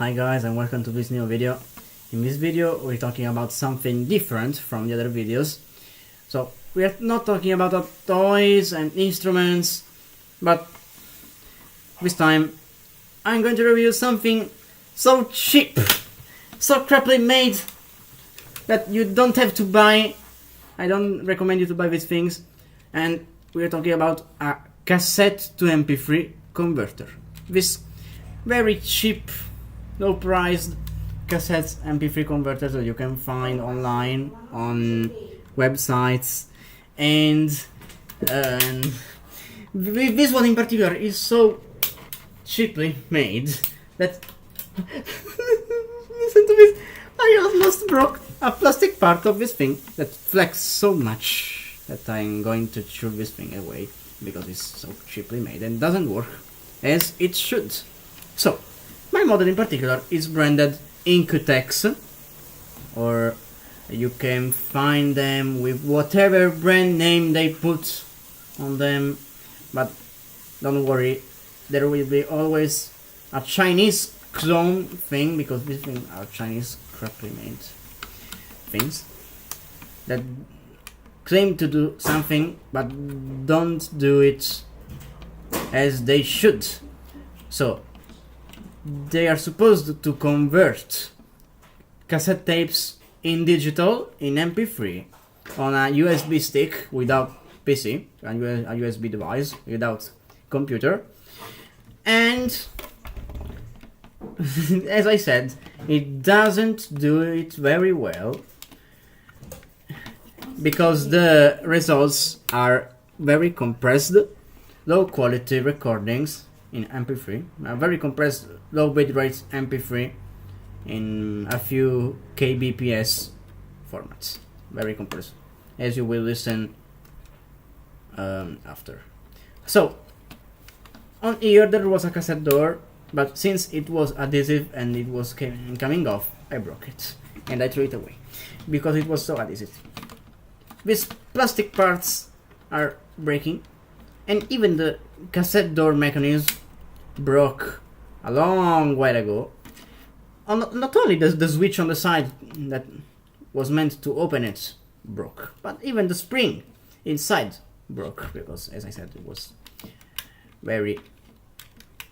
Hi guys, and welcome to this new video. In this video we're talking about something different from the other videos. So we are not talking about toys and instruments, but this time I'm going to review something so cheap, so crappily made that you don't have to buy. I don't recommend you to buy these things. And we are talking about a cassette to mp3 converter. This very cheap, low priced cassette mp3 converters that you can find online on websites, and this one in particular is so cheaply made that listen to this, I almost broke a plastic part of this thing that flexes so much that I'm going to throw this thing away because it's so cheaply made and doesn't work as it should. So my model in particular is branded Incutex, or you can find them with whatever brand name they put on them, but don't worry, there will be always a Chinese clone thing, because these things are Chinese crappily made things that claim to do something but don't do it as they should. So they are supposed to convert cassette tapes in digital, in mp3, on a USB stick without PC, a USB device without computer, and as I said, it doesn't do it very well because the results are very compressed, low quality recordings in mp3, very compressed low bitrate mp3 in a few kbps formats, very compressed, as you will listen after. So on here there was a cassette door, but since it was adhesive and it was coming off, I broke it and I threw it away because it was so adhesive. These plastic parts are breaking, and even the cassette door mechanism broke a long while ago. Not only the switch on the side that was meant to open it broke, but even the spring inside broke because, as I said, it was very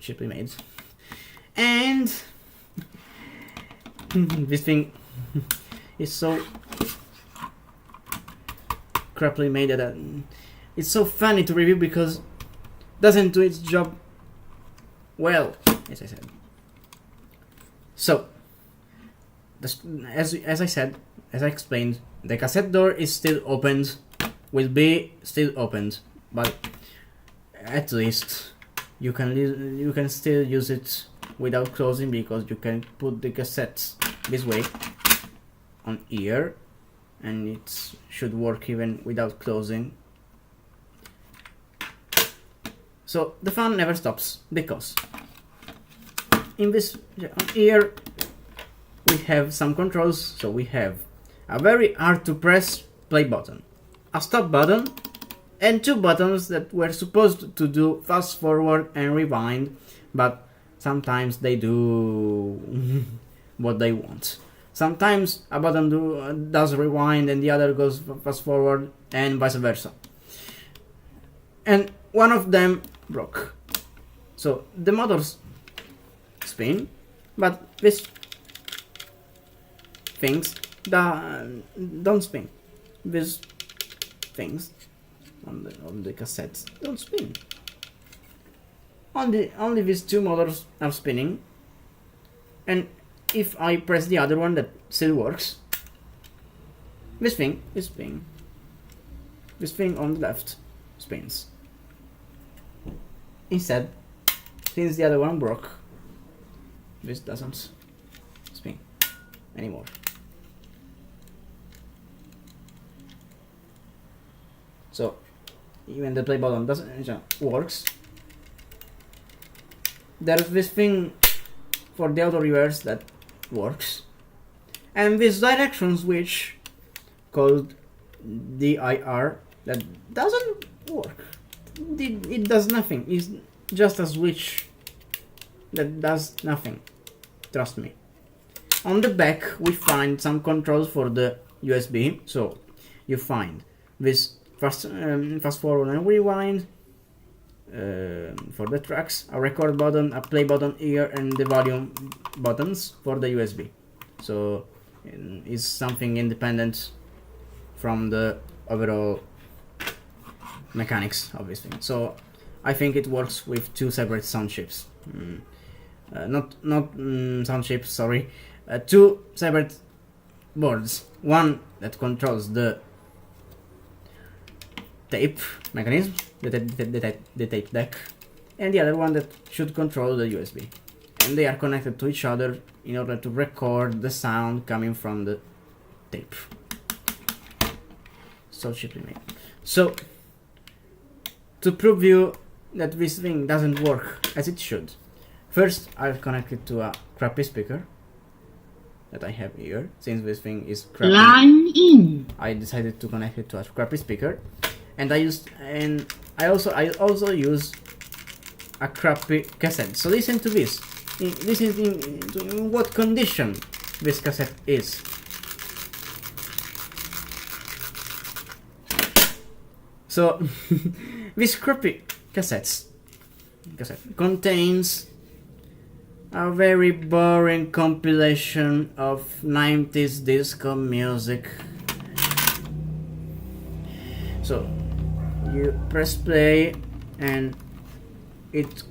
cheaply made. And this thing is so crappily made that it's so funny to review because it doesn't do its job well, as I said. So as I said, as I explained, the cassette door is still opened, will be still opened, but at least you can still use it without closing, because you can put the cassette this way on here and it should work even without closing. So the fun never stops, because in this here we have some controls. So we have a very hard to press play button, a stop button, and two buttons that were supposed to do fast forward and rewind, but sometimes they do what they want. Sometimes a button does rewind and the other goes fast forward, and vice versa. And one of them broke. So the motors spin, but these things don't spin. These things on the cassettes don't spin. Only these two motors are spinning, and if I press the other one that still works, this thing is spinning. This thing on the left spins. Instead, since the other one broke, this doesn't spin anymore. So even the play button works. There's this thing for the auto reverse that works, and this direction switch called DIR that doesn't work. It does nothing. It's just a switch that does nothing. trust me. On the back we find some controls for the USB. So you find this fast forward and rewind for the tracks, a record button, a play button here, and the volume buttons for the USB. So it's something independent from the overall mechanics of this thing. So I think it works with two separate sound chips. Not sound chips, sorry. Two separate boards. One that controls the tape mechanism, the tape deck, and the other one that should control the USB. And they are connected to each other in order to record the sound coming from the tape. So cheaply made. So to prove you that this thing doesn't work as it should, first I'll connect it to a crappy speaker that I have here. Since this thing is crappy, line in. I decided to connect it to a crappy speaker, and I also use a crappy cassette. So listen to this. This is in what condition this cassette is. So this crappy cassette contains a very boring compilation of 90s disco music. So you press play and it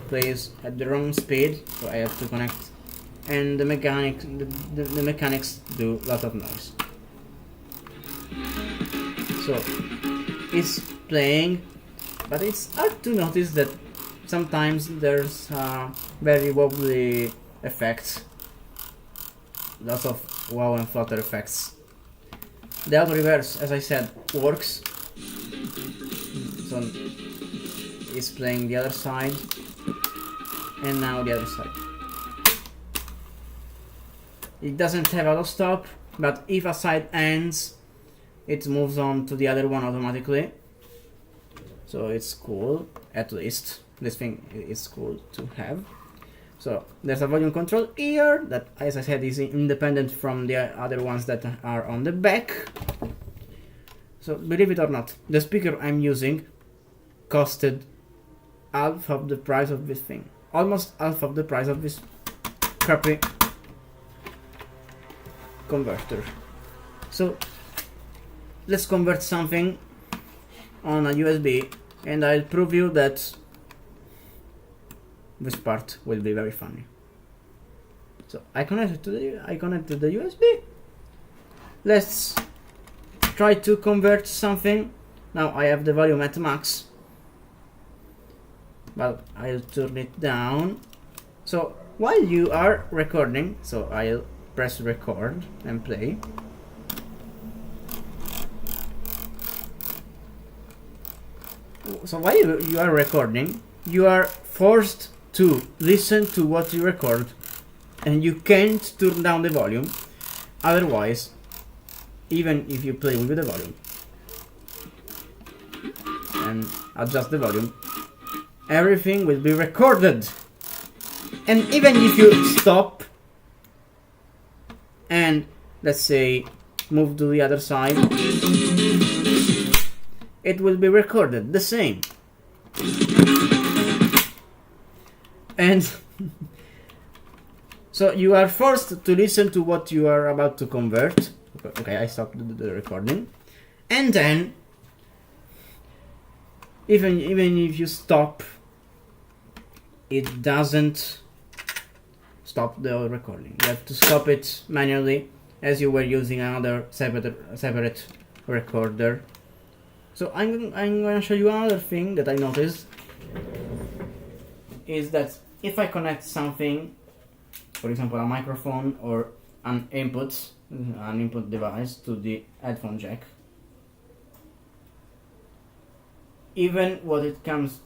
plays at the wrong speed, so I have to connect, and the mechanics do a lot of noise. So it's playing, but it's hard to notice that sometimes there's very wobbly effects, lots of wow and flutter effects. The auto reverse, as I said, works. So it's playing the other side, and now the other side. It doesn't have auto stop, but if a side ends, it moves on to the other one automatically. So it's cool, at least. This thing is cool to have. So there's a volume control here that, as I said, is independent from the other ones that are on the back. So believe it or not, the speaker I'm using costed half of the price of this thing. Almost half of the price of this crappy converter. So let's convert something on a USB, and I'll prove you that this part will be very funny. So I connected to the USB. Let's try to convert something. Now I have the volume at max, but I'll turn it down. So while you are recording, so I'll press record and play. So while you are recording, you are forced to listen to what you record, and you can't turn down the volume. Otherwise, even if you play with the volume and adjust the volume, everything will be recorded. And even if you stop and, let's say, move to the other side, it will be recorded the same. And so you are forced to listen to what you are about to convert. Okay, I stopped the recording. And then, even if you stop, it doesn't stop the recording. You have to stop it manually, as you were using another separate recorder. So I'm going to show you another thing that I noticed, is that if I connect something, for example a microphone or an input device to the headphone jack, even what it comes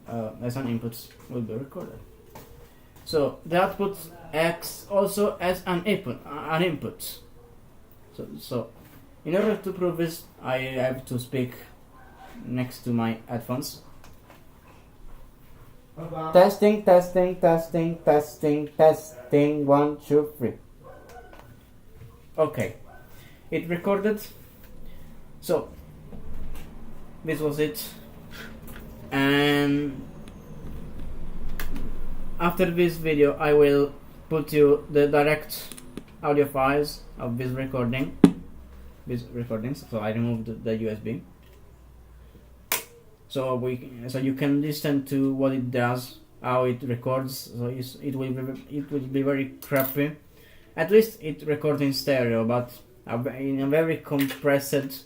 as an input will be recorded. So the output acts also as an input. So in order to prove this, I have to speak next to my headphones. Testing, testing, testing, testing, testing. 1, 2, 3. Okay, it recorded. So this was it, and after this video I will put you the direct audio files of this recording, these recordings. So I removed the USB, so you can listen to what it does, how it records. So it will be very crappy. At least it records in stereo, but in a very compressed,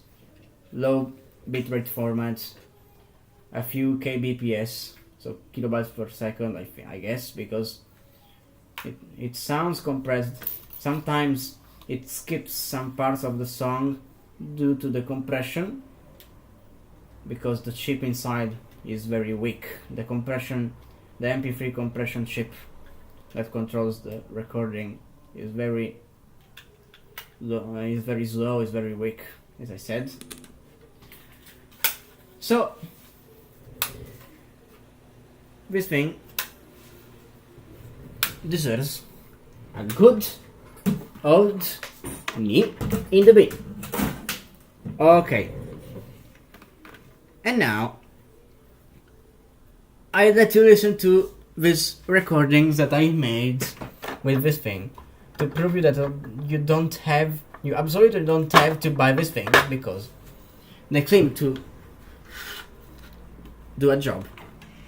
low bitrate format, a few kbps, so kilobytes per second, I guess, because it sounds compressed. Sometimes it skips some parts of the song due to the compression, because the chip inside is very weak. The mp3 compression chip that controls the recording is very low, is very slow, is very weak, as I said. So this thing deserves a good old knee in the bin. Okay, and now I let you listen to these recordings that I made with this thing, to prove you that you absolutely don't have to buy this thing, because they claim to do a job.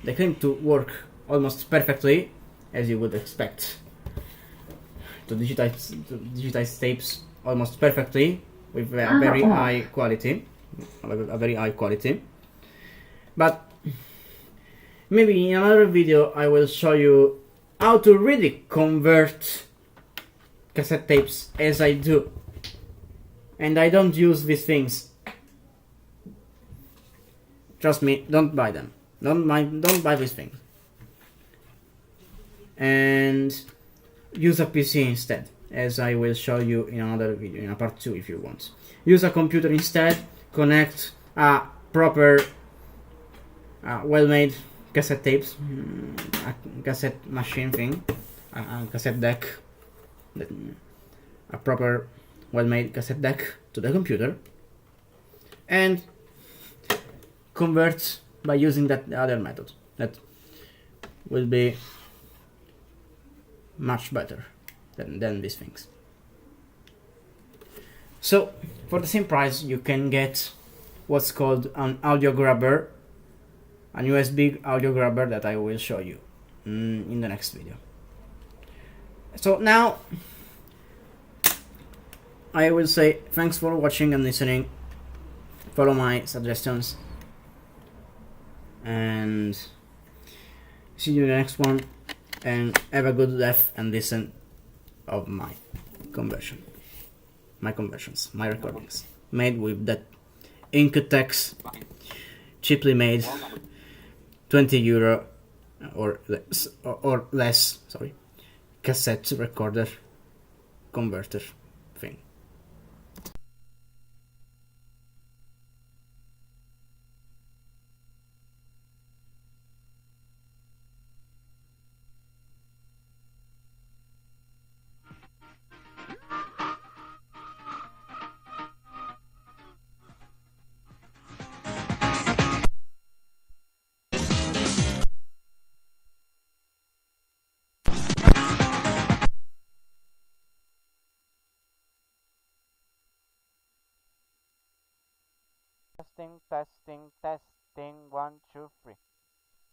They claim to work almost perfectly, as you would expect, to digitize tapes almost perfectly with a very high quality, But maybe in another video I will show you how to really convert cassette tapes as I do, and I don't use these things. Trust me, don't buy them. Don't buy these things. And use a PC instead, as I will show you in another video, in a part 2 if you want. Use a computer instead. Connect a proper, well-made cassette tapes, a cassette machine thing, a cassette deck, a proper well-made cassette deck to the computer, and convert by using that other method. That will be much better than these things. So for the same price you can get what's called an audio grabber, a USB audio grabber that I will show you in the next video. So now I will say thanks for watching and listening. Follow my suggestions, and see you in the next one, and have a good laugh and listen of my conversions, my recordings made with that Incotex cheaply made €20 or less, sorry, cassette recorder converter thing. Testing, testing, testing, 1, 2, 3.